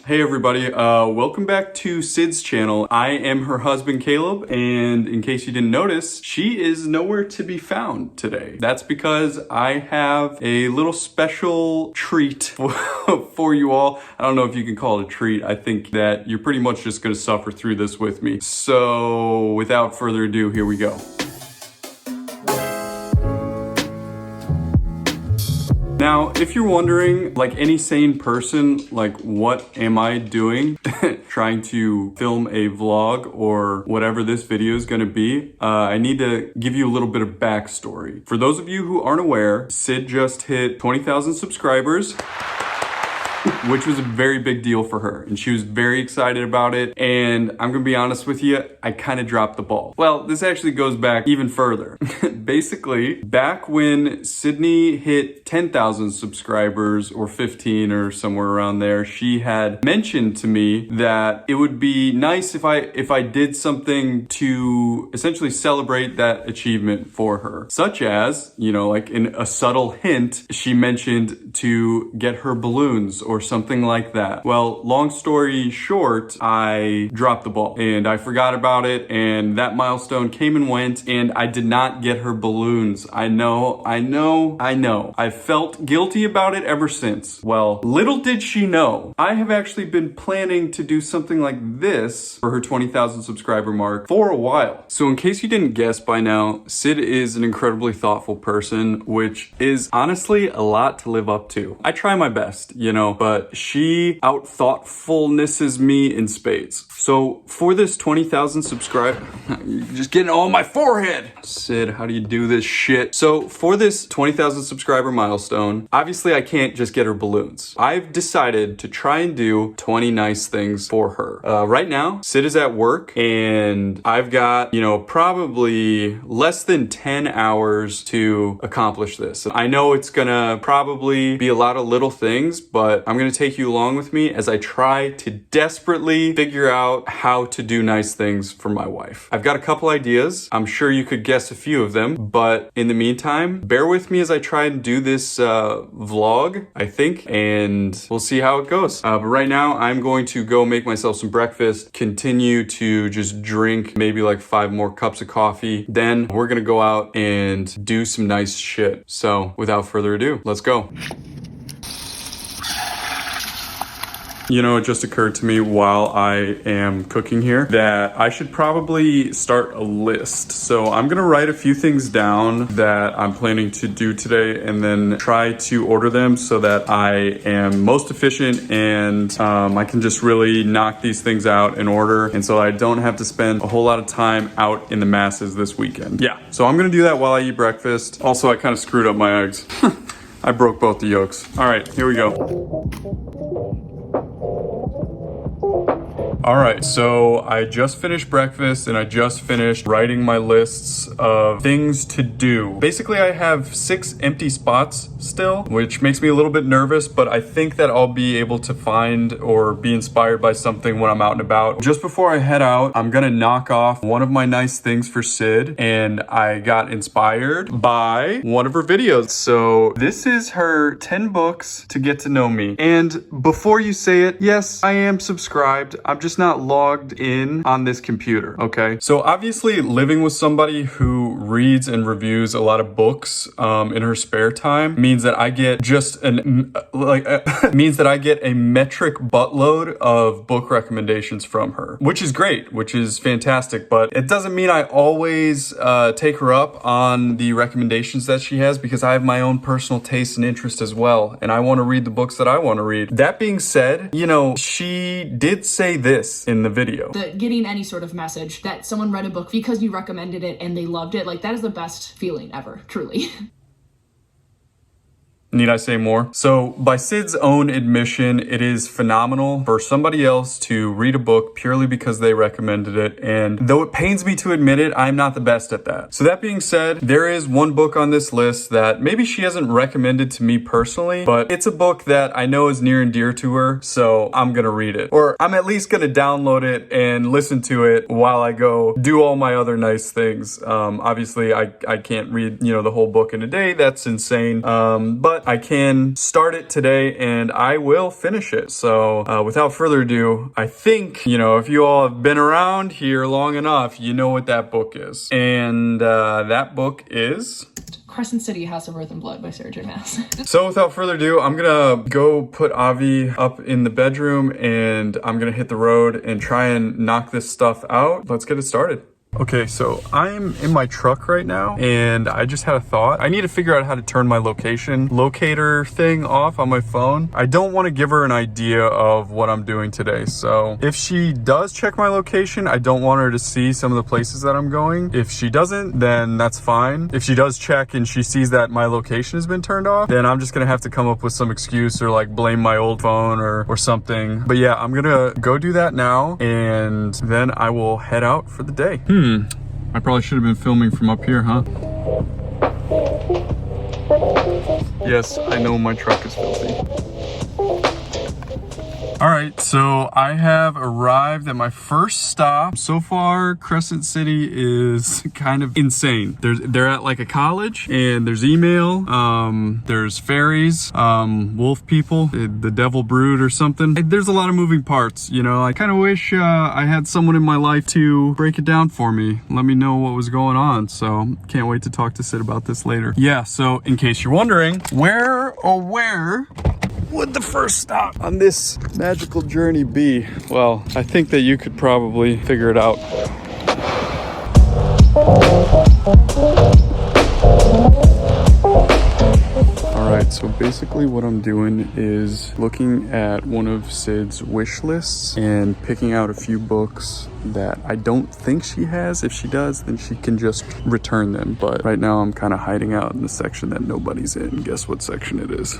Hey everybody, welcome back to Sid's channel. I am her husband Caleb, and in case you didn't notice, she is nowhere to be found today. That's because I have a little special treat for you all. I don't know if you can call it a treat. I think that you're pretty much just gonna suffer through this with me. So without further ado, here we go. Now, if you're wondering, like any sane person, like what am I doing trying to film a vlog or whatever this video is gonna be, I need to give you a little bit of backstory. For those of you who aren't aware, Sid just hit 20,000 subscribers, which was a very big deal for her, and she was very excited about it. And I'm gonna be honest with you, I kind of dropped the ball. Well, this actually goes back even further. Basically, back when Sydney hit 10,000 subscribers, or 15 or somewhere around there, she had mentioned to me that it would be nice if I did something to essentially celebrate that achievement for her. Such as, you know, like in a subtle hint, she mentioned to get her balloons or something like that. Well, long story short, I dropped the ball and I forgot about it, and that milestone came and went, and I did not get her balloons. I know. I felt guilty about it ever since. Well, little did she know, I have actually been planning to do something like this for her 20,000 subscriber mark for a while. So in case you didn't guess by now, Sid is an incredibly thoughtful person, which is honestly a lot to live up to. I try my best, you know, but she out-thoughtfulnesses me in spades. So for this 20,000 subscribe, you're just getting all my forehead. Sid, how do you do this shit? So for this 20,000 subscriber milestone, obviously I can't just get her balloons. I've decided to try and do 20 nice things for her. Right now, Sid is at work, and I've got, you know, probably less than 10 hours to accomplish this. I know it's gonna probably be a lot of little things, but I'm gonna take you along with me as I try to desperately figure out how to do nice things for my wife. I've got a couple ideas. I'm sure you could guess a few of them, but in the meantime, bear with me as I try and do this vlog, I think, and we'll see how it goes. But right now, I'm going to go make myself some breakfast, continue to just drink maybe like 5 more cups of coffee. Then we're gonna go out and do some nice shit. So without further ado, let's go. You know, it just occurred to me while I am cooking here that I should probably start a list. So I'm gonna write a few things down that I'm planning to do today, and then try to order them so that I am most efficient, and I can just really knock these things out in order, and so I don't have to spend a whole lot of time out in the masses this weekend. Yeah, so I'm gonna do that while I eat breakfast. Also, I kind of screwed up my eggs. I broke both the yolks. All right, here we go. All right, so I just finished breakfast and I just finished writing my lists of things to do. Basically, I have 6 empty spots still, which makes me a little bit nervous, but I think that I'll be able to find or be inspired by something when I'm out and about. Just before I head out, I'm gonna knock off one of my nice things for Sid, and I got inspired by one of her videos. So this is her 10 books to get to know me. And before you say it, yes, I am subscribed. I'm just not logged in on this computer, okay? So obviously living with somebody who reads and reviews a lot of books in her spare time means that I get just means that I get a metric buttload of book recommendations from her, which is great, which is fantastic, but it doesn't mean I always take her up on the recommendations that she has, because I have my own personal taste and interest as well, and I want to read the books that I want to read. That being said, you know, she did say this in the video. Getting any sort of message that someone read a book because you recommended it and they loved it, like that is the best feeling ever, truly. Need I say more? So by Sid's own admission, it is phenomenal for somebody else to read a book purely because they recommended it. And though it pains me to admit it, I'm not the best at that. So that being said, there is one book on this list that maybe she hasn't recommended to me personally, but it's a book that I know is near and dear to her. So I'm gonna read it, or I'm at least gonna download it and listen to it while I go do all my other nice things. Obviously I can't read, you know, the whole book in a day. That's insane. But but I can start it today and I will finish it. So without further ado, I think, you know, if you all have been around here long enough, you know what that book is. And that book is Crescent City, House of Earth and Blood by Sarah J. Maas. So without further ado, I'm gonna go put Avi up in the bedroom and I'm gonna hit the road and try and knock this stuff out. Let's get it started. Okay, so I'm in my truck right now and I just had a thought. I need to figure out how to turn my location locator thing off on my phone. I don't want to give her an idea of what I'm doing today. So if she does check my location, I don't want her to see some of the places that I'm going. If she doesn't, then that's fine. If she does check and she sees that my location has been turned off, then I'm just gonna have to come up with some excuse or like blame my old phone or something. But yeah, I'm gonna go do that now and then I will head out for the day. I probably should have been filming from up here, huh? Yes, I know my truck is filthy. All right, so I have arrived at my first stop. So far, Crescent City is kind of insane. They're at like a college and there's email, there's fairies, wolf people, the devil brood or something. There's a lot of moving parts, you know. I kind of wish I had someone in my life to break it down for me. Let me know what was going on. So can't wait to talk to Sid about this later. Yeah, so in case you're wondering, where would the first stop on this magical journey be? Well, I think that you could probably figure it out. Alright, so basically what I'm doing is looking at one of Sid's wish lists and picking out a few books that I don't think she has. If she does, then she can just return them. But right now I'm kind of hiding out in the section that nobody's in. Guess what section it is?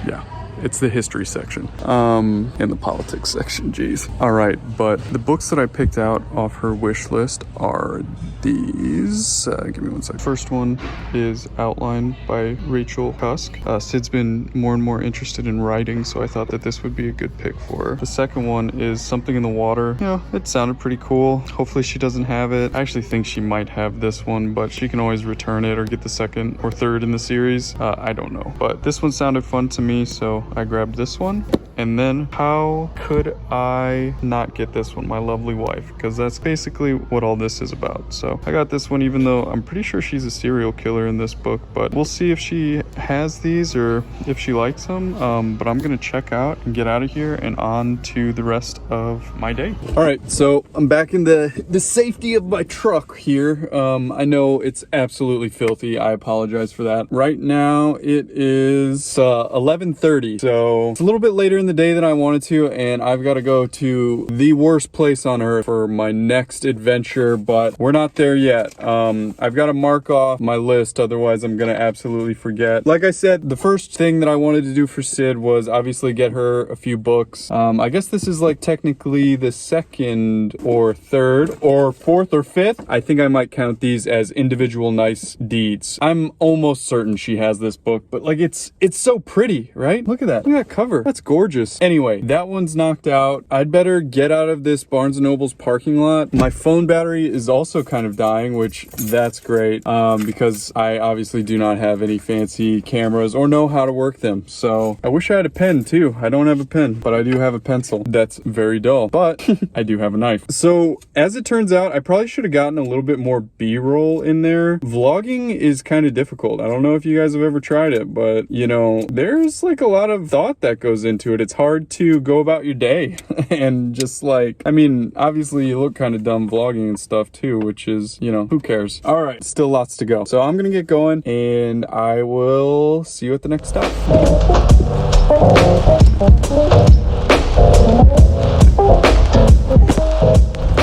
Yeah, it's the history section, and the politics section, geez. All right, but the books that I picked out off her wish list are these. Give me one sec. First one is Outline by Rachel Cusk. Sid's been more and more interested in writing, so I thought that this would be a good pick for her. The second one is Something in the Water. Yeah, it sounded pretty cool. Hopefully she doesn't have it. I actually think she might have this one, but she can always return it or get the second or third in the series. I don't know, but this one sounded fun to me, so I grabbed this one. And then how could I not get this one, My Lovely Wife? Because that's basically what all this is about. So I got this one, even though I'm pretty sure she's a serial killer in this book, but we'll see if she has these or if she likes them. But I'm gonna check out and get out of here and on to the rest of my day. All right, so I'm back in the safety of my truck here. I know it's absolutely filthy. I apologize for that. Right now it is 11:30, so it's a little bit later in the day than I wanted to, and I've got to go to the worst place on earth for my next adventure, but we're not there yet. I've got to mark off my list, otherwise I'm gonna absolutely forget. Like I said, the first thing that I wanted to do for Sid was obviously get her a few books. I guess this is like technically the second or third or fourth or fifth. I think I might count these as individual nice deeds. I'm almost certain she has this book, but like it's so pretty, right? Look at that. Look at that cover. That's gorgeous. Anyway, that one's knocked out. I'd better get out of this Barnes & Noble's parking lot. My phone battery is also kind of dying, which that's great, because I obviously do not have any fancy cameras or know how to work them. So I wish I had a pen too. I don't have a pen, but I do have a pencil. That's very dull, but I do have a knife. So as it turns out, I probably should have gotten a little bit more B-roll in there. Vlogging is kind of difficult. I don't know if you guys have ever tried it, but you know, there's like a lot of thought that goes into it. It's hard to go about your day and just like, I mean, obviously you look kind of dumb vlogging and stuff too, which is, you know, who cares? All right, still lots to go. So I'm gonna get going and I will see you at the next stop.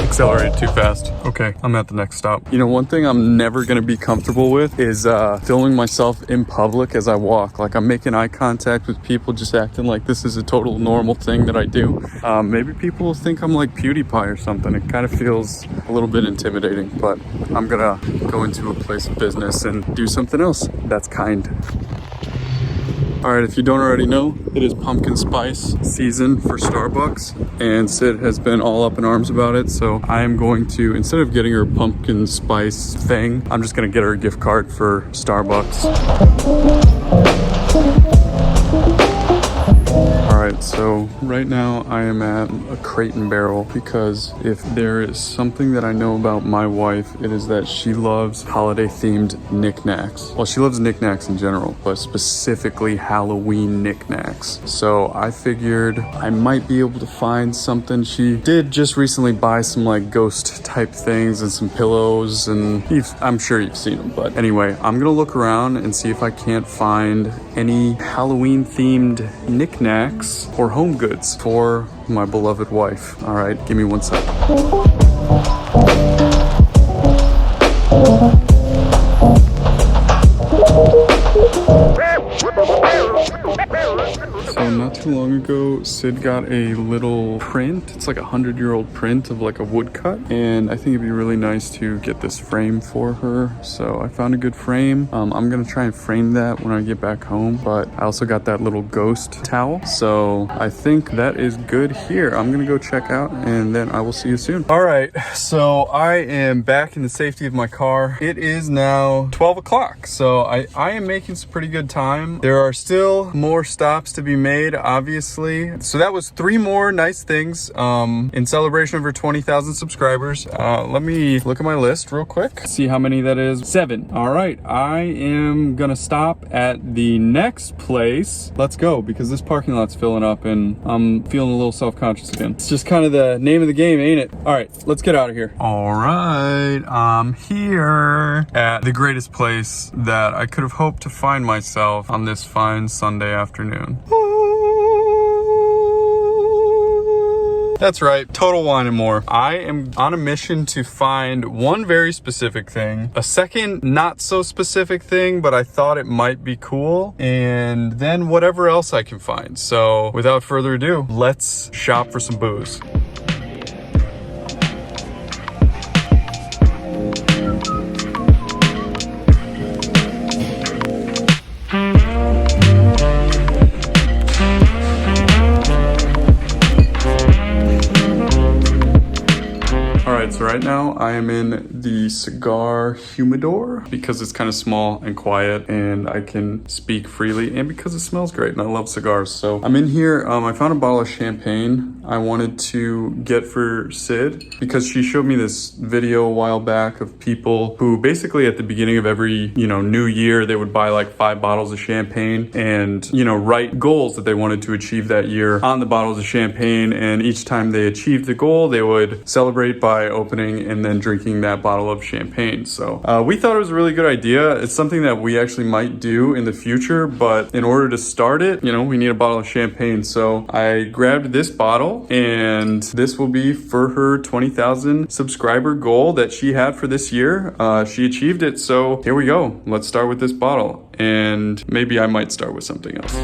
Accelerated too fast. Okay, I'm at the next stop. You know, one thing I'm never gonna be comfortable with is filming myself in public as I walk. Like I'm making eye contact with people, just acting like this is a total normal thing that I do. Maybe people will think I'm like PewDiePie or something. It kind of feels a little bit intimidating, but I'm gonna go into a place of business and do something else that's kind. All right, if you don't already know, it is pumpkin spice season for Starbucks, and Sid has been all up in arms about it. So I am going to, instead of getting her a pumpkin spice thing, I'm just gonna get her a gift card for Starbucks. so right now I am at a Crate and Barrel because if there is something that I know about my wife, it is that she loves holiday themed knickknacks. Well, she loves knickknacks in general, but specifically Halloween knickknacks. So I figured I might be able to find something. She did just recently buy some like ghost type things and some pillows, and I'm sure you've seen them. But anyway, I'm gonna look around and see if I can't find any Halloween themed knickknacks or home goods for my beloved wife. All right, give me one sec. So not too long ago, Sid got a little print. It's like a 100-year-old print of like a woodcut, and I think it'd be really nice to get this frame for her. So I found a good frame. I'm gonna try and frame that when I get back home, but I also got that little ghost towel. So I think that is good here. I'm gonna go check out, and then I will see you soon. All right, so I am back in the safety of my car. It is now 12 o'clock, so I am making some pretty good time. There are still more stops to be made, obviously. So that was 3 more nice things in celebration of her 20,000 subscribers. Let me look at my list real quick, see how many that is. 7. All right, I am gonna stop at the next place. Let's go, because this parking lot's filling up and I'm feeling a little self-conscious again. It's just kind of the name of the game, ain't it? All right, let's get out of here. All right, I'm here at the greatest place that I could have hoped to find myself on this fine Sunday afternoon. That's right, Total Wine and More. I am on a mission to find one very specific thing, a second not so specific thing, but I thought it might be cool, and then whatever else I can find. So without further ado, let's shop for some booze. So right now I am in the cigar humidor because it's kind of small and quiet and I can speak freely, and because it smells great and I love cigars. So I'm in here. I found a bottle of champagne I wanted to get for Sid because she showed me this video a while back of people who basically at the beginning of every, new year, they would buy like 5 bottles of champagne and, write goals that they wanted to achieve that year on the bottles of champagne. And each time they achieved the goal, they would celebrate by opening and then drinking that bottle of champagne. So we thought it was a really good idea. It's something that we actually might do in the future, but in order to start it, we need a bottle of champagne. So I grabbed this bottle, and this will be for her 20,000 subscriber goal that she had for this year. She achieved it. So here we go. Let's start with this bottle, and maybe I might start with something else.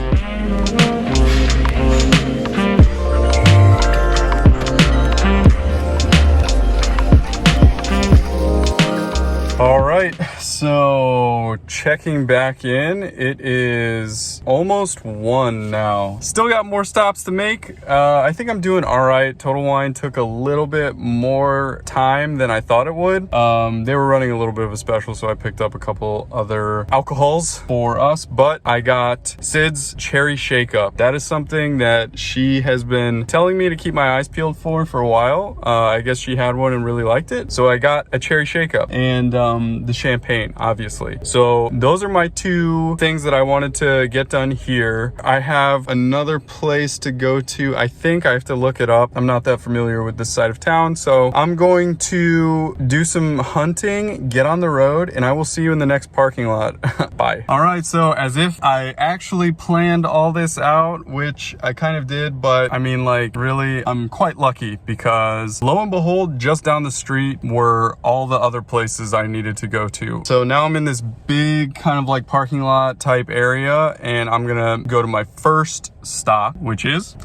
All right, so checking back in, it is almost 1 now. Still got more stops to make. I think I'm doing all right. Total Wine took a little bit more time than I thought it would. They were running a little bit of a special, so I picked up a couple other alcohols for us, but I got Sid's Cherry Shake Up. That is something that she has been telling me to keep my eyes peeled for a while. I guess she had one and really liked it, so I got a Cherry Shake Up. And the champagne, obviously. So those are my 2 things that I wanted to get done here. I have another place to go to. I think I have to look it up. I'm not that familiar with this side of town, so I'm going to do some hunting, get on the road, and I will see you in the next parking lot. Bye. All right, so as if I actually planned all this out, which I kind of did, but I mean, like, really, I'm quite lucky because lo and behold, just down the street were all the other places I needed to go to. So now I'm in this big kind of like parking lot type area, and I'm gonna go to my first stop, which is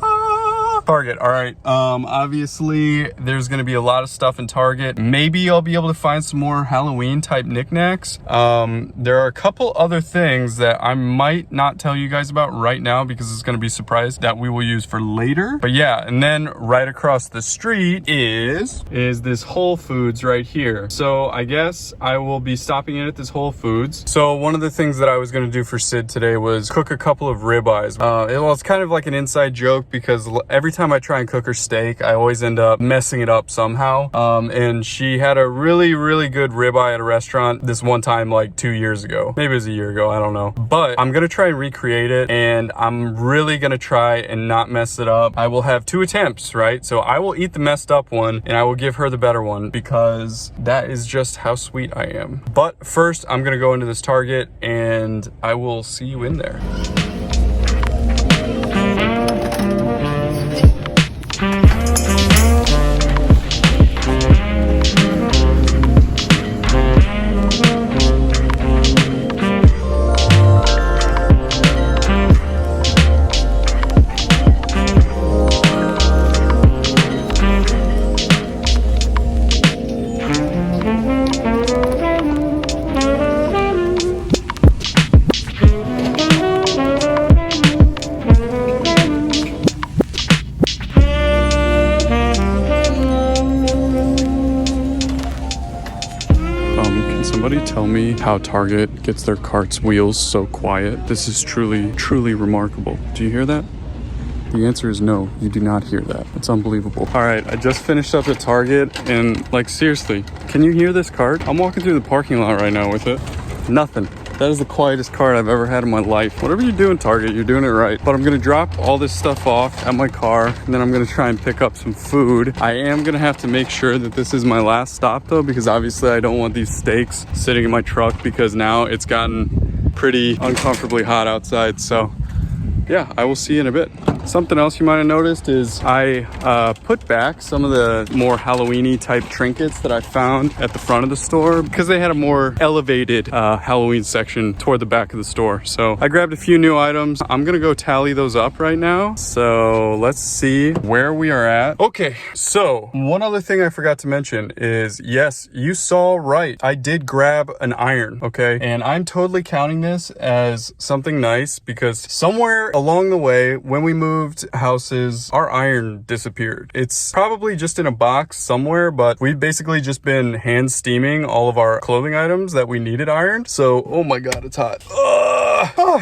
Target, all right. Obviously there's gonna be a lot of stuff in Target. Maybe I'll be able to find some more Halloween type knickknacks. There are a couple other things that I might not tell you guys about right now because it's gonna be a surprise that we will use for later. But yeah, and then right across the street is this Whole Foods right here. So I guess I will be stopping in at this Whole Foods. So one of the things that I was gonna do for Sid today was cook a couple of ribeyes. Well, it's kind of like an inside joke because every time I try and cook her steak, I always end up messing it up somehow. And she had a really, really good ribeye at a restaurant this one time like 2 years ago. Maybe it was a year ago, I don't know. But I'm gonna try and recreate it, and I'm really gonna try and not mess it up. I will have 2 attempts, right? So I will eat the messed up one and I will give her the better one because that is just how sweet I am. But first, I'm gonna go into this Target and I will see you in there. Tell me how Target gets their cart's wheels so quiet. This is truly, truly remarkable. Do you hear that? The answer is no, you do not hear that. It's unbelievable. All right, I just finished up at Target and like seriously, can you hear this cart? I'm walking through the parking lot right now with it. Nothing. That is the quietest cart I've ever had in my life. Whatever you do in Target, you're doing it right. But I'm gonna drop all this stuff off at my car, and then I'm gonna try and pick up some food. I am gonna have to make sure that this is my last stop though, because obviously I don't want these steaks sitting in my truck because now it's gotten pretty uncomfortably hot outside. So yeah, I will see you in a bit. Something else you might have noticed is I put back some of the more Halloween-y type trinkets that I found at the front of the store because they had a more elevated Halloween section toward the back of the store. So I grabbed a few new items. I'm gonna go tally those up right now. So let's see where we are at. Okay, so one other thing I forgot to mention is, yes, you saw right. I did grab an iron, okay? And I'm totally counting this as something nice because somewhere along the way, when we moved houses, our iron disappeared. It's probably just in a box somewhere, but we've basically just been hand steaming all of our clothing items that we needed ironed. So, oh my God, it's hot.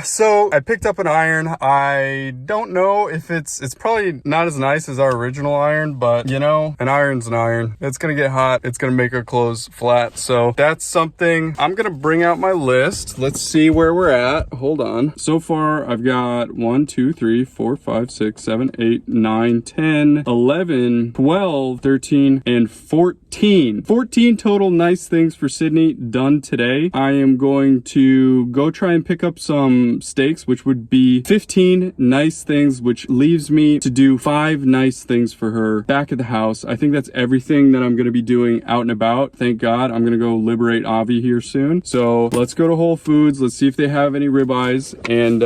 So I picked up an iron. I don't know if it's probably not as nice as our original iron, but you know, an iron's an iron. It's gonna get hot. It's gonna make our clothes flat. So that's something. I'm gonna bring out my list. Let's see where we're at. Hold on. So far, I've got 1, 2, 3, 4, 5, 6, 7, 8, 9, 10, 11, 12, 13, and 14. 14 total nice things for Sydney done today. I am going to go try and pick up some steaks, which would be 15 nice things, which leaves me to do 5 nice things for her back at the house. I think that's everything that I'm going to be doing out and about. Thank God. I'm going to go liberate Avi here soon. So let's go to Whole Foods. Let's see if they have any ribeyes. And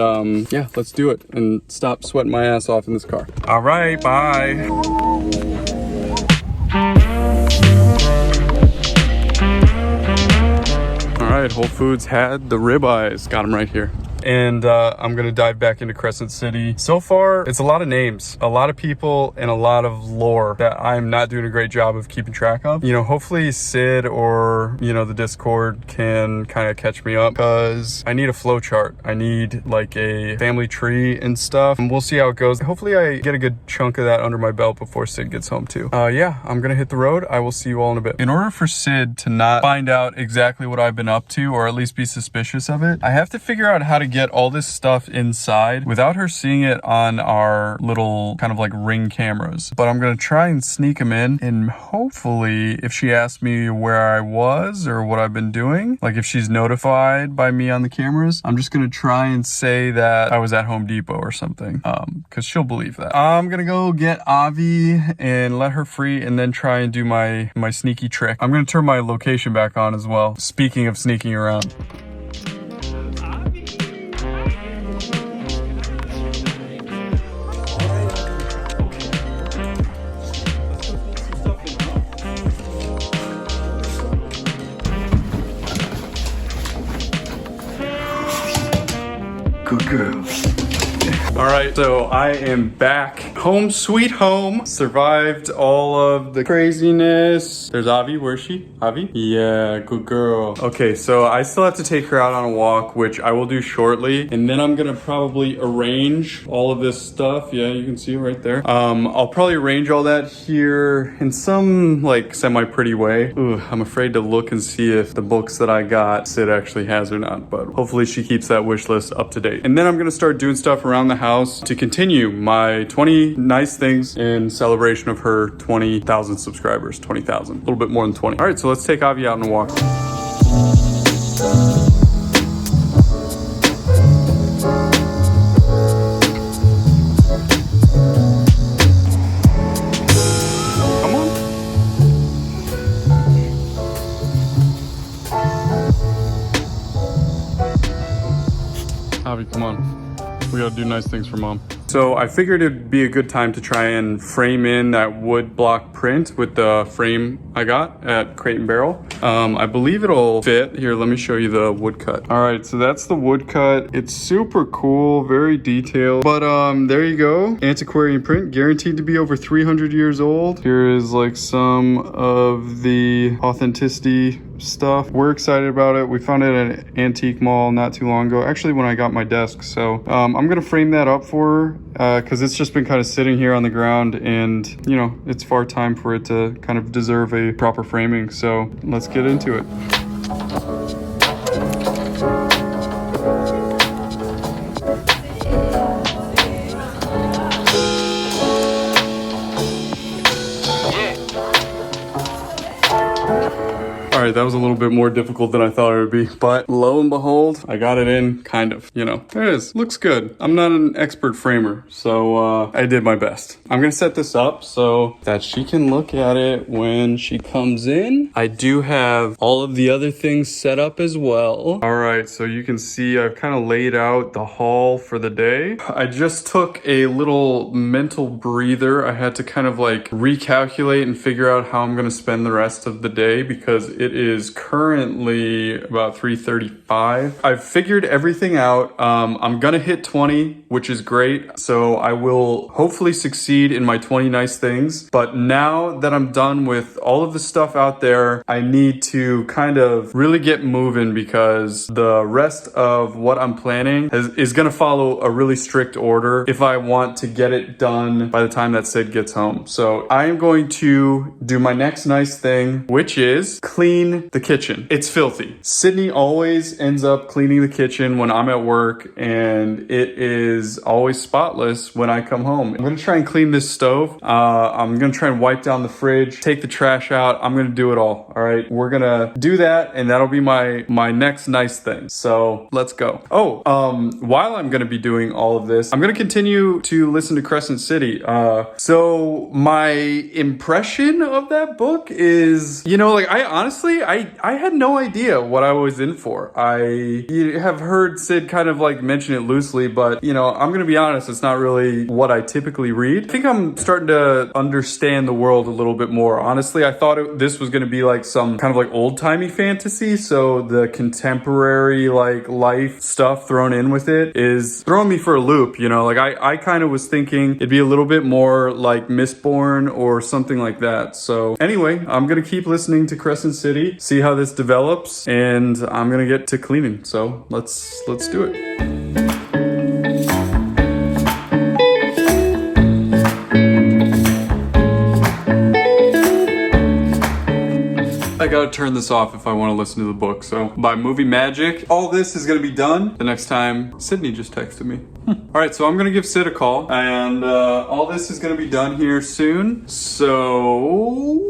yeah, let's do it and stop sweating my ass off in this car. All right, bye. All right, Whole Foods had the ribeyes. Got them right here. And I'm gonna dive back into Crescent City. So far, it's a lot of names, a lot of people, and a lot of lore that I'm not doing a great job of keeping track of. You know, hopefully Sid or, you know, the Discord can kind of catch me up because I need a flow chart. I need like a family tree and stuff. And we'll see how it goes. Hopefully I get a good chunk of that under my belt before Sid gets home too. Yeah, I'm gonna hit the road. I will see you all in a bit. In order for Sid to not find out exactly what I've been up to, or at least be suspicious of it, I have to figure out how to get all this stuff inside without her seeing it on our little kind of like Ring cameras. But I'm gonna try and sneak them in, and hopefully if she asks me where I was or what I've been doing, like if she's notified by me on the cameras, I'm just gonna try and say that I was at Home Depot or something, because she'll believe that. I'm gonna go get Avi and let her free and then try and do my sneaky trick. I'm gonna turn my location back on as well. Speaking of sneaking around. right, so I am back. Home sweet home. Survived all of the craziness. There's Avi. Where's she? Avi? Yeah, good girl. Okay, so I still have to take her out on a walk, which I will do shortly. And then I'm gonna probably arrange all of this stuff. Yeah, you can see it right there. I'll probably arrange all that here in some like semi-pretty way. Ooh, I'm afraid to look and see if the books that I got Sid actually has or not, but hopefully she keeps that wish list up to date. And then I'm gonna start doing stuff around the house to continue my 20 nice things in celebration of her 20,000 subscribers. 20,000, a little bit more than 20. All right, so let's take Avi out on a walk. Avi, come on. We gotta do nice things for mom. So I figured it'd be a good time to try and frame in that wood block print with the frame I got at Crate and Barrel. I believe it'll fit. Here, let me show you the woodcut. All right, so that's the woodcut. It's super cool, very detailed. But there you go. Antiquarian print, guaranteed to be over 300 years old. Here is like some of the authenticity stuff. We're excited about it. We found it at an antique mall not too long ago. Actually, when I got my desk. So I'm gonna frame that up for her because it's just been kind of sitting here on the ground, and you know, it's far time for it to kind of deserve a proper framing. So let's get into it. All right, that was a little bit more difficult than I thought it would be, but lo and behold, I got it in, kind of, you know. There it is, looks good. I'm not an expert framer, so I did my best. I'm gonna set this up so that she can look at it when she comes in. I do have all of the other things set up as well. All right, so you can see I've kind of laid out the haul for the day. I just took a little mental breather. I had to kind of like recalculate and figure out how I'm gonna spend the rest of the day because it is currently about 3:35. I've figured everything out. I'm gonna hit 20, which is great. So I will hopefully succeed in my 20 nice things. But now that I'm done with all of the stuff out there, I need to kind of really get moving because the rest of what I'm planning is gonna follow a really strict order if I want to get it done by the time that Sid gets home. So I am going to do my next nice thing, which is clean the kitchen. It's filthy. Sydney always ends up cleaning the kitchen when I'm at work, and it is always spotless when I come home. I'm gonna try and clean this stove. I'm gonna try and wipe down the fridge, take the trash out. I'm gonna do it all. All right, we're gonna do that, and that'll be my next nice thing. So let's go. Oh, while I'm gonna be doing all of this, I'm gonna continue to listen to Crescent City. So my impression of that book is, you know, like I honestly, I had no idea what I was in for. I have heard Sid kind of like mention it loosely, but you know, I'm gonna be honest, it's not really what I typically read. I think I'm starting to understand the world a little bit more. Honestly, I thought this was gonna be like some kind of like old-timey fantasy, so the contemporary like life stuff thrown in with it is throwing me for a loop, you know? Like I kind of was thinking it'd be a little bit more like Mistborn or something like that. So anyway, I'm gonna keep listening to Crescent City, see how this develops, and I'm gonna get to cleaning. So let's do it. I gotta turn this off if I want to listen to the book. So by movie magic, all this is gonna be done the next time Sydney just texted me. All right, so I'm gonna give Sid a call, and all this is gonna be done here soon. So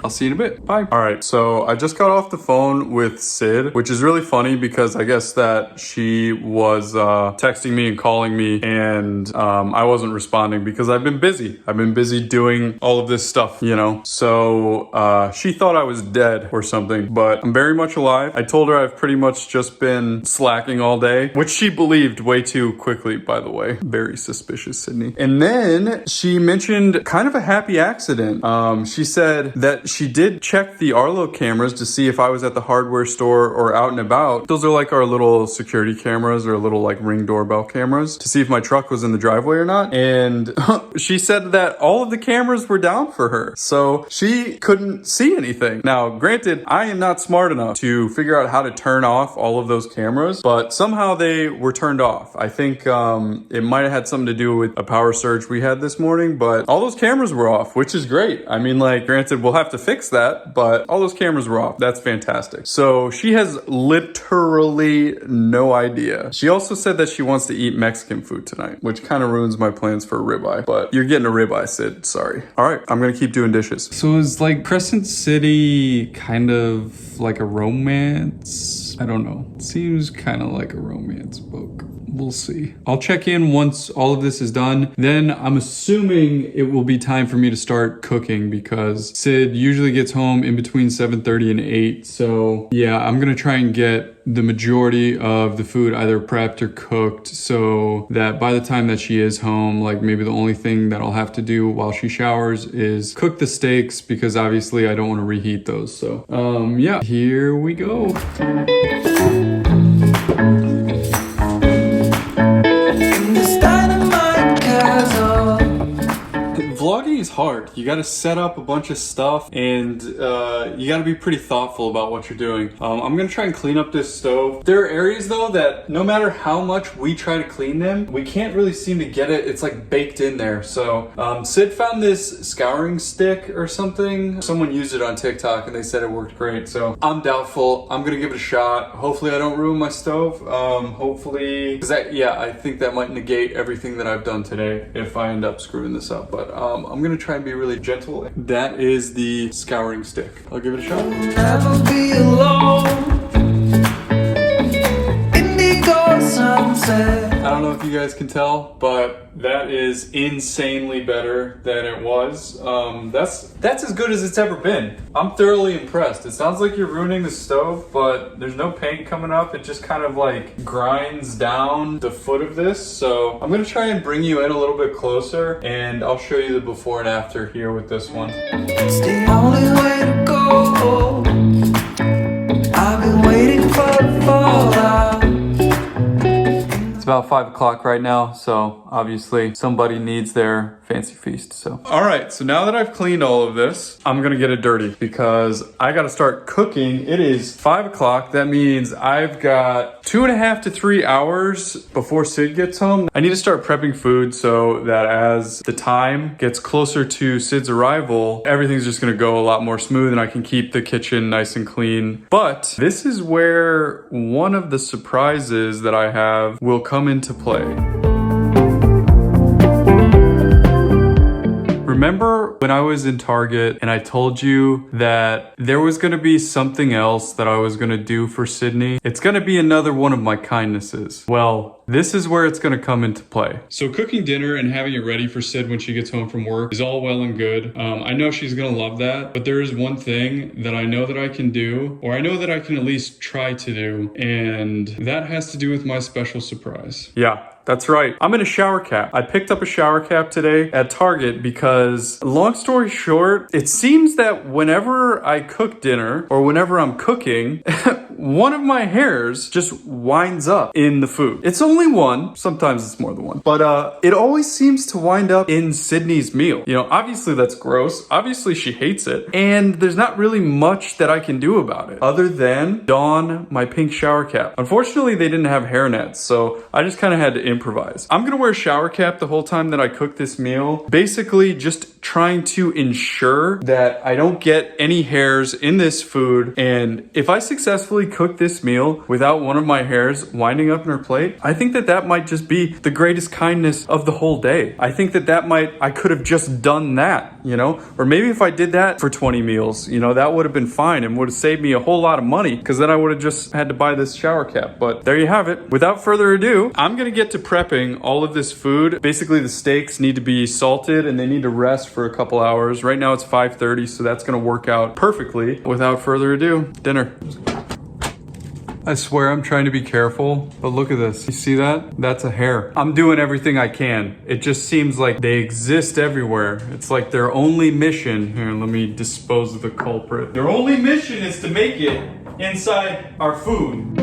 I'll see you in a bit. Bye. All right, so I just got off the phone with Sid, which is really funny because I guess that she was texting me and calling me, and I wasn't responding because I've been busy. I've been busy doing all of this stuff, you know? So she thought I was dead or something, but I'm very much alive. I told her I've pretty much just been slacking all day, which she believed way too quickly, by the way. Very suspicious, Sydney. And then she mentioned kind of a happy accident. She said that she did check the Arlo cameras to see if I was at the hardware store or out and about. Those are like our little security cameras or little like Ring doorbell cameras to see if my truck was in the driveway or not. And she said that all of the cameras were down for her. So she couldn't see anything. Now, granted, I am not smart enough to figure out how to turn off all of those cameras, but somehow they were turned off. I think it might have had something to do with a power surge we had this morning, but all those cameras were off, which is great. I mean, like, granted, we'll have to fix that, but all those cameras were off. That's fantastic. So she has literally no idea. She also said that she wants to eat Mexican food tonight, which kind of ruins my plans for a ribeye, but you're getting a ribeye, Sid. Sorry. All right, I'm gonna keep doing dishes. So is like Crescent City kind of like a romance? I don't know. It seems kind of like a romance book. We'll see. I'll check in once all of this is done. Then I'm assuming it will be time for me to start cooking because Sid usually gets home in between 7:30 and 8. So yeah, I'm gonna try and get the majority of the food either prepped or cooked so that by the time that she is home, like maybe the only thing that I'll have to do while she showers is cook the steaks because obviously I don't want to reheat those. So yeah, here we go. Vlogging is hard. You got to set up a bunch of stuff and you got to be pretty thoughtful about what you're doing. I'm going to try and clean up this stove. There are areas though that no matter how much we try to clean them, we can't really seem to get it. It's like baked in there. So Sid found this scouring stick or something. Someone used it on TikTok and they said it worked great. So I'm doubtful. I'm going to give it a shot. Hopefully I don't ruin my stove. Hopefully, because I think that might negate everything that I've done today if I end up screwing this up. But I'm gonna try and be really gentle. That is the scouring stick. I'll give it a shot. Never be alone. Indigo sunset. I don't know if you guys can tell, but that is insanely better than it was. That's as good as it's ever been. I'm thoroughly impressed. It sounds like you're ruining the stove, but there's no paint coming up. It just kind of like grinds down the foot of this. So I'm gonna try and bring you in a little bit closer and I'll show you the before and after here with this one. It's the only way to go. I've been waiting for the fallout. It's about 5 o'clock right now, so obviously somebody needs their fancy feast. So all right, so now that I've cleaned all of this, I'm gonna get it dirty because I gotta start cooking. It is 5 o'clock. That means I've got 2.5 to 3 hours before Sid gets home. I need to start prepping food so that as the time gets closer to Sid's arrival, everything's just gonna go a lot more smooth and I can keep the kitchen nice and clean. But this is where one of the surprises that I have will come into play. Remember when I was in Target and I told you that there was gonna be something else that I was gonna do for Sydney? It's gonna be another one of my kindnesses. Well, this is where it's gonna come into play. So cooking dinner and having it ready for Sid when she gets home from work is all well and good. I know she's gonna love that, but there is one thing that I know that I can do, or I know that I can at least try to do, and that has to do with my special surprise. Yeah. That's right. I'm in a shower cap. I picked up a shower cap today at Target because, long story short, it seems that whenever I cook dinner or whenever I'm cooking, one of my hairs just winds up in the food. It's only one. Sometimes it's more than one. But it always seems to wind up in Sydney's meal. You know, obviously that's gross. Obviously she hates it. And there's not really much that I can do about it other than don my pink shower cap. Unfortunately, they didn't have hair nets, so I just kind of had to improvise. I'm gonna wear a shower cap the whole time that I cook this meal. Basically just trying to ensure that I don't get any hairs in this food. And if I successfully cook this meal without one of my hairs winding up in her plate, I think that that might just be the greatest kindness of the whole day. I think that I could have just done that, you know? Or maybe if I did that for 20 meals, you know, that would have been fine and would have saved me a whole lot of money because then I would have just had to buy this shower cap. But there you have it. Without further ado, I'm gonna get to prepping all of this food. Basically, the steaks need to be salted and they need to rest for a couple hours. Right now it's 5:30, so that's gonna work out perfectly. Without further ado, dinner. I swear I'm trying to be careful, but look at this. You see that? That's a hair. I'm doing everything I can. It just seems like they exist everywhere. It's like their only mission, here, let me dispose of the culprit. Their only mission is to make it inside our food.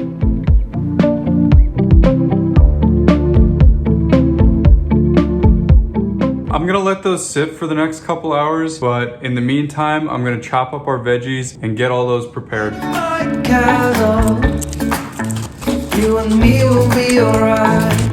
I'm gonna let those sit for the next couple hours, but in the meantime, I'm gonna chop up our veggies and get all those prepared. You and me will be alright.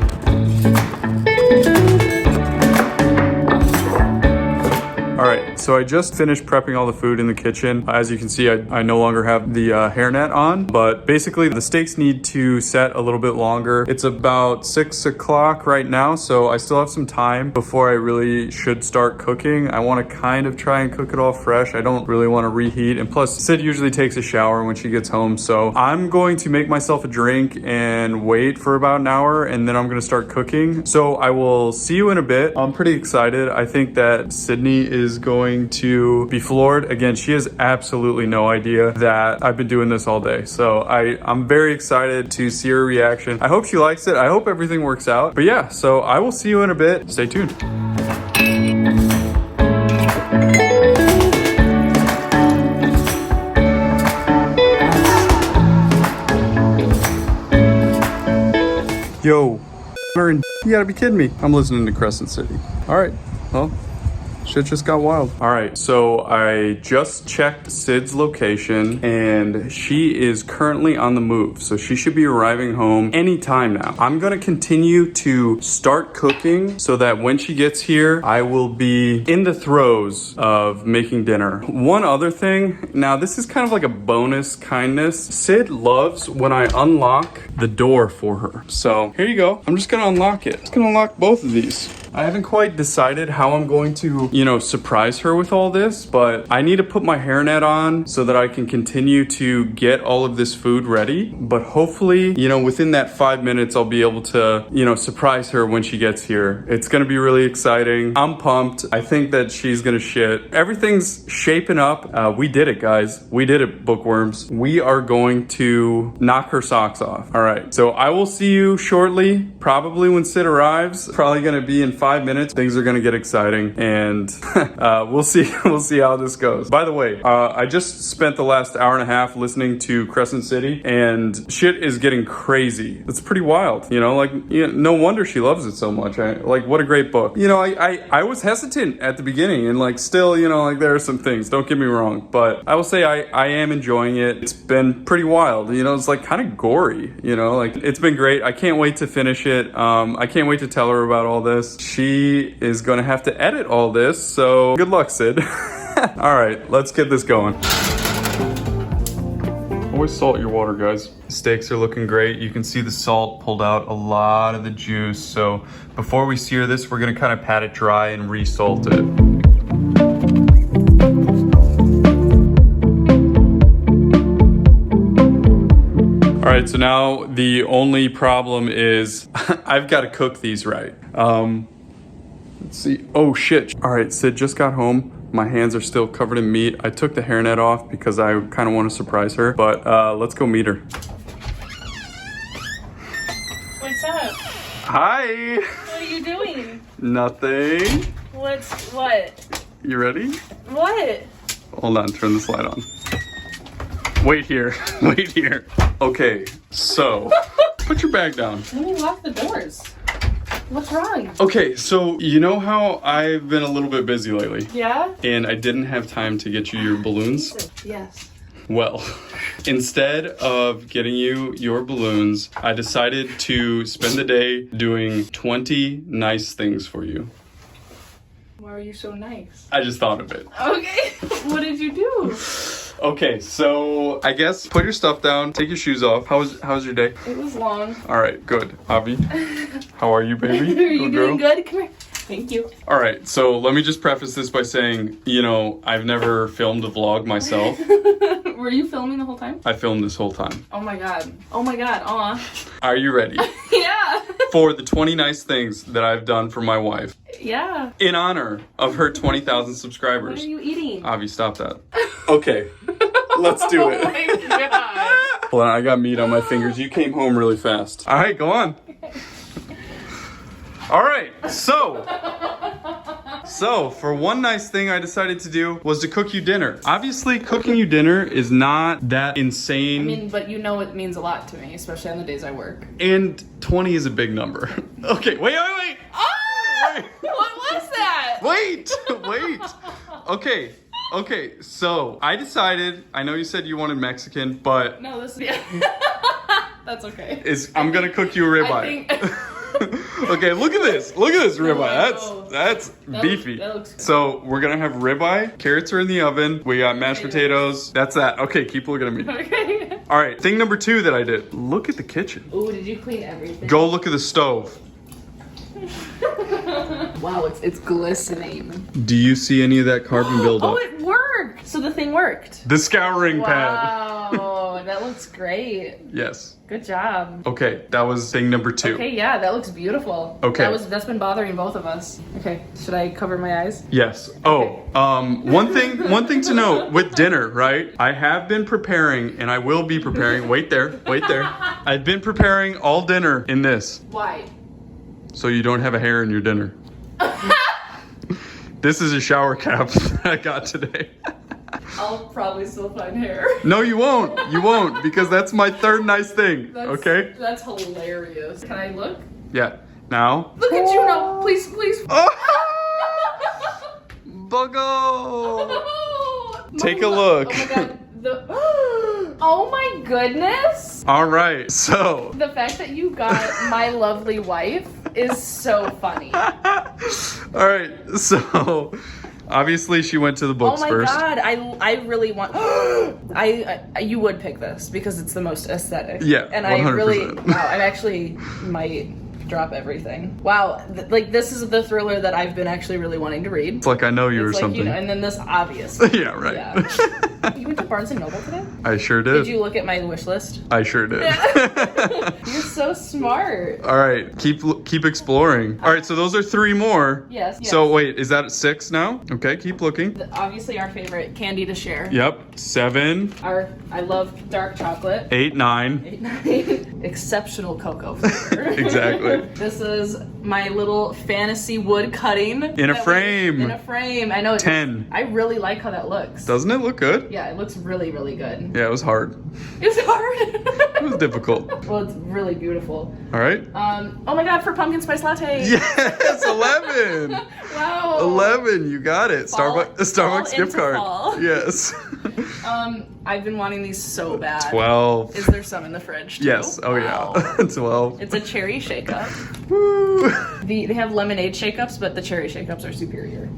Alright, so I just finished prepping all the food in the kitchen. As you can see, I no longer have the hairnet on, but basically the steaks need to set a little bit longer. It's about 6 o'clock right now, so I still have some time before I really should start cooking. I want to kind of try and cook it all fresh. I don't really want to reheat, and plus Sid usually takes a shower when she gets home, so I'm going to make myself a drink and wait for about an hour, and then I'm going to start cooking. So I will see you in a bit. I'm pretty excited. I think that Sydney is going to be floored. Again, she has absolutely no idea that I've been doing this all day. So I'm very excited to see her reaction. I hope she likes it. I hope everything works out. But yeah, so I will see you in a bit. Stay tuned. Yo, you gotta be kidding me. I'm listening to Crescent City. All right, well, shit just got wild. All right, so I just checked Sid's location and she is currently on the move. So she should be arriving home anytime now. I'm gonna continue to start cooking so that when she gets here, I will be in the throes of making dinner. One other thing, now this is kind of like a bonus kindness. Sid loves when I unlock the door for her. So here you go. I'm just gonna unlock it. I'm just gonna unlock both of these. I haven't quite decided how I'm going to, surprise her with all this, but I need to put my hairnet on so that I can continue to get all of this food ready. But hopefully, within that 5 minutes, I'll be able to, surprise her when she gets here. It's gonna be really exciting. I'm pumped. I think that she's gonna shit. Everything's shaping up. We did it, guys. We did it, bookworms. We are going to knock her socks off. All right, so I will see you shortly, probably when Sid arrives. Probably gonna be in 5 minutes. Things are gonna get exciting, and we'll see how this goes. By the way, I just spent the last hour and a half listening to Crescent City, and shit is getting crazy. It's pretty wild, no wonder she loves it so much. What a great book. I was hesitant at the beginning, and still, there are some things, don't get me wrong, but I will say I am enjoying it. It's been pretty wild, it's kind of gory, it's been great. I can't wait to finish it. I can't wait to tell her about all this. She is gonna have to edit all this, so good luck, Sid. All right, let's get this going. Always salt your water, guys. The steaks are looking great. You can see the salt pulled out a lot of the juice. So before we sear this, we're gonna kind of pat it dry and re-salt it. All right, so now the only problem is I've got to cook these right. Let's see. Oh shit. All right, Sid just got home. My hands are still covered in meat. I took the hairnet off because I kind of want to surprise her, but let's go meet her. What's up? Hi. What are you doing? Nothing. What? You ready? What? Hold on, turn this light on. Wait here. Wait here. Okay, so put your bag down. Let me lock the doors. What's wrong? Okay, so you know how I've been a little bit busy lately? Yeah? And I didn't have time to get you your balloons? Yes. Well, instead of getting you your balloons, I decided to spend the day doing 20 nice things for you. Why are you so nice? I just thought of it. Okay. What did you do? Okay, so I guess put your stuff down, take your shoes off. How was your day? It was long. All right, good. Avi, how are you, baby? Are you doing good? Come here. Thank you. All right, so let me just preface this by saying, I've never filmed a vlog myself. Were you filming the whole time? I filmed this whole time. Oh my god. Oh my god. Aw. Are you ready? Yeah. For the 20 nice things that I've done for my wife. Yeah. In honor of her 20,000 subscribers. What are you eating? Avi, stop that. Okay, let's do it. Oh my god. Hold on, I got meat on my fingers. You came home really fast. All right, go on. All right, so for one nice thing I decided to do was to cook you dinner. Obviously, cooking you dinner is not that insane. I mean, but you know it means a lot to me, especially on the days I work. And 20 is a big number. Okay, wait. Ah! Wait. What was that? Wait. Okay, so I decided, I know you said you wanted Mexican, but No, this is... That's okay. I'm gonna cook you a ribeye. Okay, look at this ribeye. That's beefy. That looks good. So we're gonna have ribeye, carrots are in the oven, we got mashed potatoes. That's that. Okay, keep looking at me. Okay. All right, thing number 2 that I did. Look at the kitchen. Ooh, did you clean everything? Go look at the stove. Wow, it's glistening. Do you see any of that carbon buildup? Oh, it worked! So the thing worked. The scouring pad. Wow, that looks great. Yes. Good job. Okay, that was thing number 2. Okay, yeah, that looks beautiful. Okay. That's been bothering both of us. Okay, should I cover my eyes? Yes. Oh, one thing to note with dinner, right? I have been preparing and I will be preparing. Wait there. I've been preparing all dinner in this. Why? So you don't have a hair in your dinner. This is a shower cap that I got today. I'll probably still find hair. No, you won't. You won't, because that's my third nice thing. Okay? That's hilarious. Can I look? Yeah. Now. Look at you now. Please. Oh! Buggo! Take a look. Oh my god. Oh my goodness. All right, so. The fact that you got my lovely wife is so funny. All right, so obviously she went to the books first. Oh my god, I really want. You would pick this because it's the most aesthetic. Yeah, and 100%. I really, wow, I actually might drop everything. Wow, like this is the thriller that I've been actually really wanting to read. It's like I know you or It's like, something. you know, and then this obvious. Yeah, right. Yeah. You went to Barnes & Noble today? I sure did. Did you look at my wish list? I sure did. You're so smart. All right, keep exploring. All right, so those are 3 more. Yes. So wait, is that 6 now? Okay, keep looking. Obviously our favorite candy to share. Yep, 7. I love dark chocolate. 8, 9. 8, 9. Exceptional cocoa flavor. Exactly. This is my little fantasy wood cutting. In a frame. In a frame. I know. 10. I really like how that looks. Doesn't it look good? Yeah, it looks really, really good. Yeah, it was hard. It was hard. It was difficult. Well, it's really beautiful. All right. Oh my god, for pumpkin spice latte. Yes, 11. Wow. 11, you got it. Starbucks gift card. Fall. Yes. I've been wanting these so bad. 12. Is there some in the fridge too? Yes. Oh Wow. yeah. 12. It's a cherry shake-up. Woo. They have lemonade shake-ups, but the cherry shake-ups are superior.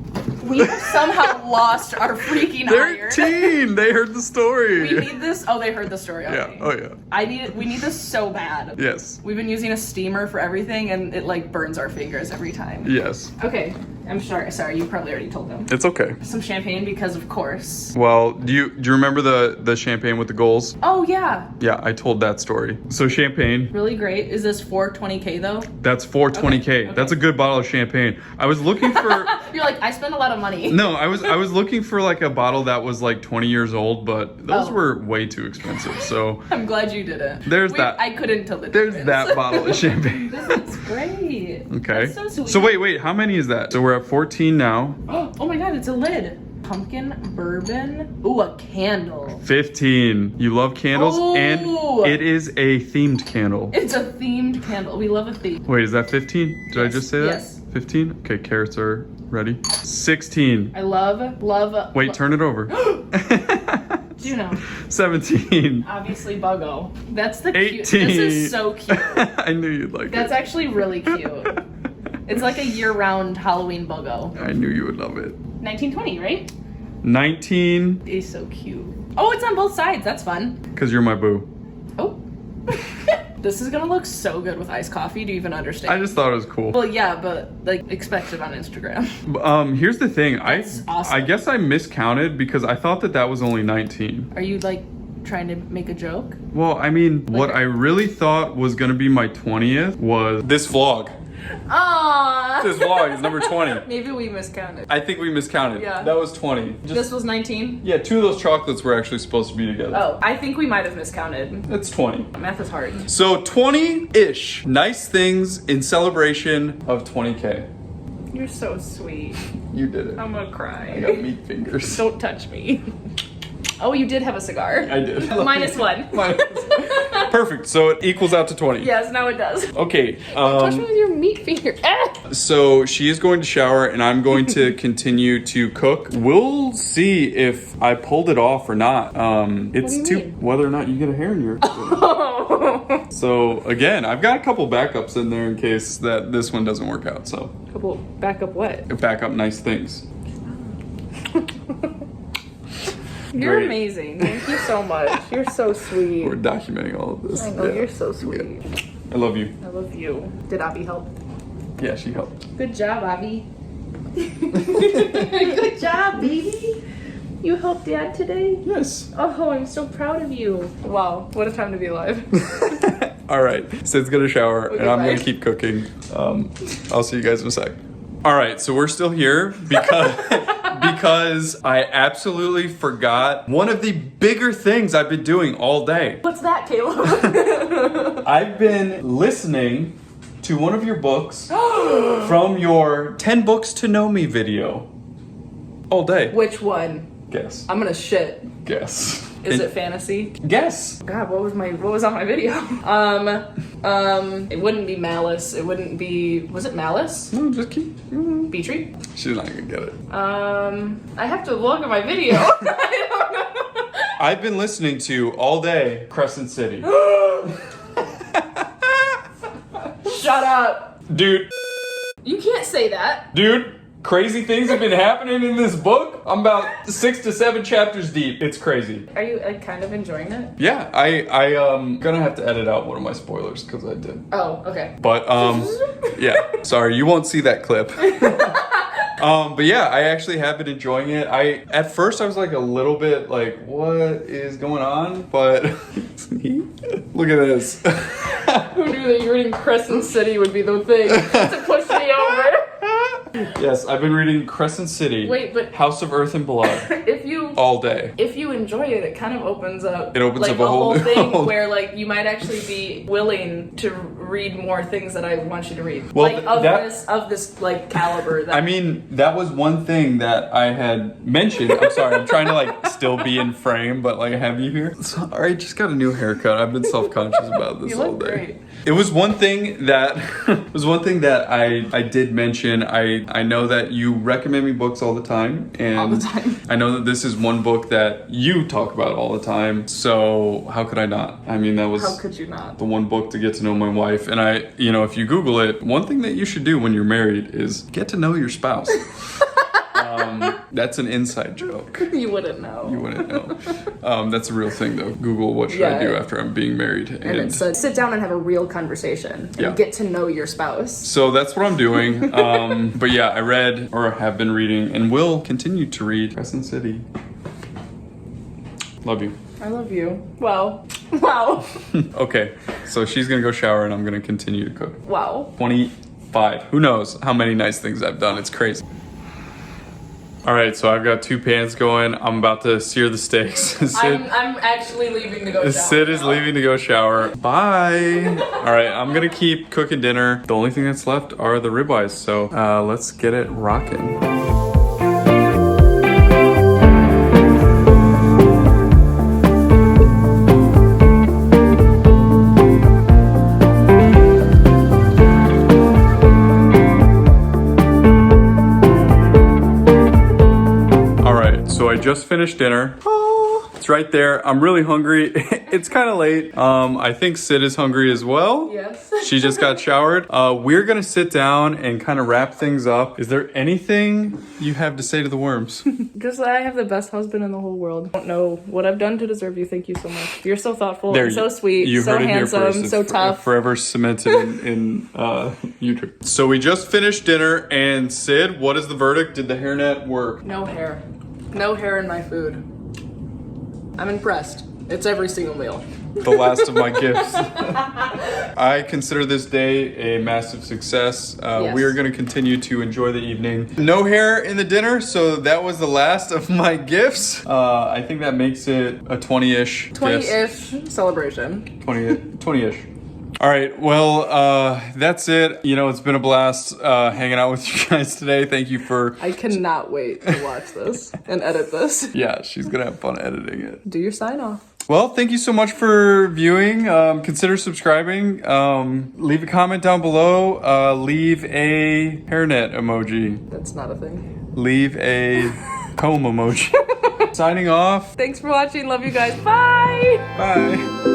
We somehow lost our freaking iron. 13. They heard the story. We need this. Oh, they heard the story already. Yeah. Oh yeah. We need this so bad. Yes. We've been using a steamer for everything, and it like burns our fingers every time. Yes. Okay, I'm sorry. You probably already told them. It's okay. Some champagne because of course. Well, do you remember the champagne with the goals? Oh yeah. Yeah, I told that story. So champagne. Really great. Is this 420K though? That's 420K. Okay. That's a good bottle of champagne. I was looking for. You're like, I spend a lot of money. No, I was looking for like a bottle that was like 20 years old, but those Oh. were way too expensive. So I'm glad you did it. There's that. I couldn't tell the there's difference. that bottle of champagne. This looks great. Okay. That's so sweet. So wait, how many is that? So we're at 14 now. Oh my god, it's a lid. Pumpkin bourbon. Ooh, a candle. 15. You love candles, Ooh. and it is a themed candle. It's a themed candle. We love a theme. Wait, is that 15? Did I Yes. just say that? Yes. 15? Okay, carrots are ready. 16. I love. Wait, turn it over. Do you know? 17. Obviously, Buggo. That's the 18. cute. This is so cute. I knew you'd like That's it. actually really cute. It's like a year-round Halloween Buggo. I knew you would love it. 1920, right? 19, It's so cute. Oh, it's on both sides. That's fun. because you're my boo. Oh. This is gonna look so good with iced coffee. Do you even understand? I just thought it was cool. Well, yeah, but like expect it on Instagram. Here's the thing. That's awesome. I guess I miscounted because I thought that was only 19. Are you like trying to make a joke? Well, I mean, what I really thought was gonna be my 20th was this vlog. Aww. This vlog is number 20. Maybe we miscounted. I think we miscounted. Yeah. That was 20. This was 19? Yeah, 2 of those chocolates were actually supposed to be together. Oh, I think we might have miscounted. It's 20. Math is hard. So 20-ish nice things in celebration of 20K. You're so sweet. You did it. I'm gonna cry. I got meat fingers. Don't touch me. Oh, you did have a cigar. I did. -1. Perfect. So it equals out to 20. Yes, now it does. Okay. Touch me with your meat finger. So she is going to shower and I'm going to continue to cook. We'll see if I pulled it off or not. It's What do you mean? whether or not you get a hair in your. Oh. So again, I've got a couple backups in there in case that this one doesn't work out. So Couple backup what? back up nice things. You're Great. amazing. Thank you so much. You're so sweet. We're documenting all of this. I know, Yeah. you're so sweet. I love you. I love you. Did Abby help? Yeah, she helped. Good job, Abby. Good job, baby. You helped Dad today? Yes. Oh, I'm so proud of you. Wow, what a time to be alive. All right, Sid's gonna shower and I'm bye. gonna keep cooking. I'll see you guys in a sec. All right, so we're still here because because I absolutely forgot one of the bigger things I've been doing all day. What's that, Kayla? I've been listening to one of your books from your 10 Books to Know Me video all day. Which one? Guess. I'm gonna shit. Guess. Is it fantasy? Guess. God, what was on my video? It wouldn't be Malice. It wouldn't be. Was it Malice? No, just keep. Beatree? She's not gonna get it. I have to look at my video. I don't know. I've been listening to all day Crescent City. Shut up. Dude, You can't say that. crazy things have been happening in this book. I'm about 6 to 7 chapters deep. It's crazy. Are you like kind of enjoying it? Yeah, I gonna have to edit out one of my spoilers because I did. Oh, okay. But yeah, sorry, you won't see that clip. But yeah, I actually have been enjoying it. At first I was like a little bit like, what is going on? But look at this. Who knew that you reading Crescent City would be the thing to push me over? Yes, I've been reading Crescent City. Wait, but House of Earth and Blood all day. If you enjoy it, it kind of opens up. It opens like, up a whole new thing world. where like you might actually be willing to read more things that I want you to read. Well, like of this like caliber. That I mean, that was one thing that I had mentioned. I'm sorry, I'm trying to like still be in frame, but like have you here? Sorry, I just got a new haircut. I've been self-conscious about this you all look day. great. It was one thing that I did mention. I know that you recommend me books all the time, and All the time. I know that this is one book that you talk about all the time. So how could I not? I mean, that was How could you not? the one book to get to know my wife. And if you Google it, one thing that you should do when you're married is get to know your spouse. That's an inside joke. You wouldn't know. You wouldn't know. That's a real thing though. Google what should I do after I'm being married. And it said, sit down and have a real conversation and Yeah. get to know your spouse. So that's what I'm doing. But yeah, I read or have been reading and will continue to read Crescent City. Love you. I love you. Wow. Wow. Okay, so she's gonna go shower and I'm gonna continue to cook. Wow. 25. Who knows how many nice things I've done. It's crazy. All right, so I've got 2 pans going. I'm about to sear the steaks. I'm actually leaving to go shower. Sid is leaving to go shower. Bye. All right, I'm gonna keep cooking dinner. The only thing that's left are the ribeyes, so let's get it rocking. So I just finished dinner. It's right there. I'm really hungry. It's kind of late. I think Sid is hungry as well. Yes. She just got showered. We're gonna sit down and kind of wrap things up. Is there anything you have to say to the worms? Just that I have the best husband in the whole world. I don't know what I've done to deserve you. Thank you so much. You're so thoughtful, and so sweet, you so heard it here first. handsome, It's so tough. Forever cemented in YouTube. So we just finished dinner, and Sid, what is the verdict? Did the hairnet work? No hair. No hair in my food. I'm impressed. It's every single meal. The last of my gifts. I consider this day a massive success. Yes. We are going to continue to enjoy the evening. No hair in the dinner, so that was the last of my gifts. I think that makes it a 20-ish. 20-ish celebration. 20-ish. All right, well, that's it. You know, it's been a blast hanging out with you guys today. Thank you for... I cannot wait to watch this and edit this. Yeah, she's going to have fun editing it. Do your sign off. Well, thank you so much for viewing. Consider subscribing. Leave a comment down below. Leave a hairnet emoji. That's not a thing. Leave a comb emoji. Signing off. Thanks for watching. Love you guys. Bye. Bye.